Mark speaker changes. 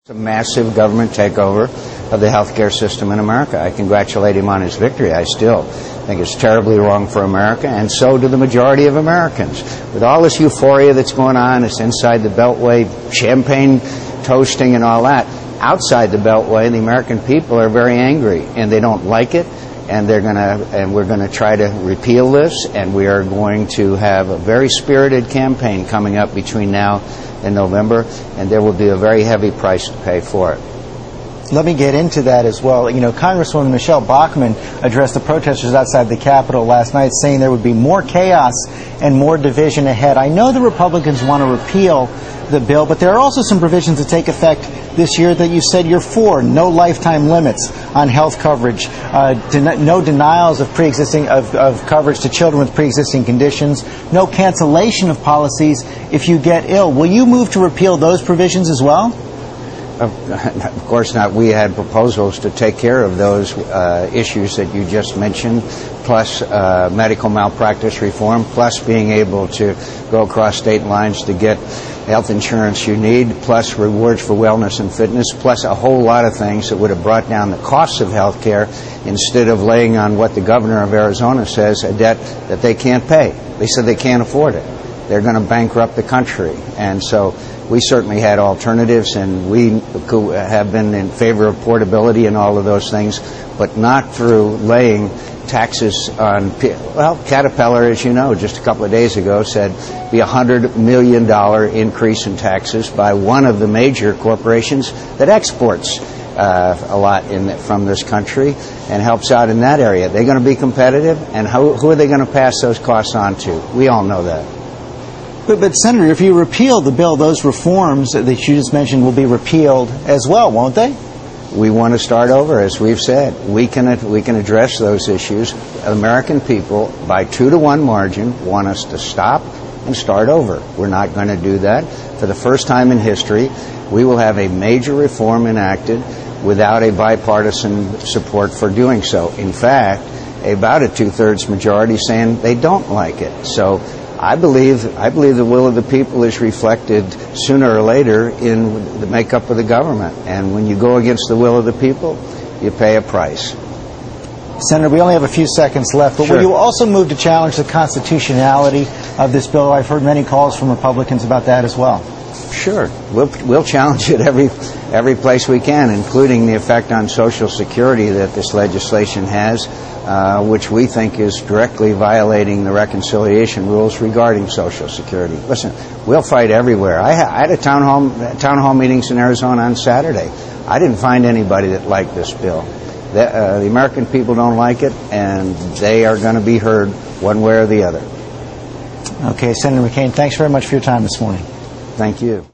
Speaker 1: It's a massive government takeover of the healthcare system in America. I congratulate him on his victory. I still think it's terribly wrong for America, and so do the majority of Americans. With all this euphoria that's going on, it's inside the Beltway, champagne toasting and all that. Outside the Beltway, the American people are very angry, and they don't like it, and we're gonna try to repeal this, and we are going to have a very spirited campaign coming up between now and November, and there will be a very heavy price to pay for it.
Speaker 2: Let me get into that as well. You know, Congresswoman Michelle Bachmann addressed the protesters outside the Capitol last night, saying there would be more chaos and more division ahead. I know the Republicans want to repeal the bill, but there are also some provisions that take effect this year that you said you're for. No lifetime limits on health coverage, no denials of pre-existing of coverage to children with pre-existing conditions, no cancellation of policies if you get ill. Will you move to repeal those provisions as well?
Speaker 1: Of course not. We had proposals to take care of those issues that you just mentioned, plus medical malpractice reform, plus being able to go across state lines to get health insurance you need, plus rewards for wellness and fitness, plus a whole lot of things that would have brought down the costs of health care instead of laying on what the governor of Arizona says, a debt that they can't pay. They said they can't afford it. They're going to bankrupt the country. And so we certainly had alternatives, and we have been in favor of portability and all of those things, but not through laying taxes on, well, Caterpillar, as you know, just a couple of days ago said be a $100 million increase in taxes by one of the major corporations that exports a lot from this country and helps out in that area. They're going to be competitive, and who are they going to pass those costs on to? We all know that.
Speaker 2: But Senator, if you repeal the bill, those reforms that you just mentioned will be repealed as well, won't they?
Speaker 1: We want to start over, as we've said. We can address those issues. American people, by 2-to-1 margin, want us to stop and start over. We're not going to do that. For the first time in history, we will have a major reform enacted without a bipartisan support for doing so. In fact, about a 2/3 majority saying they don't like it. So I believe the will of the people is reflected sooner or later in the makeup of the government. And when you go against the will of the people, you pay a price.
Speaker 2: Senator, we only have a few seconds left, but
Speaker 1: Sure.
Speaker 2: Will you also move to challenge the constitutionality of this bill? I've heard many calls from Republicans about that as well.
Speaker 1: Sure. We'll challenge it every place we can, including the effect on Social Security that this legislation has, which we think is directly violating the reconciliation rules regarding Social Security. Listen, we'll fight everywhere. I had a town hall meetings in Arizona on Saturday. I didn't find anybody that liked this bill. The American people don't like it, and they are going to be heard one way or the other.
Speaker 2: Okay, Senator McCain, thanks very much for your time this morning.
Speaker 1: Thank you.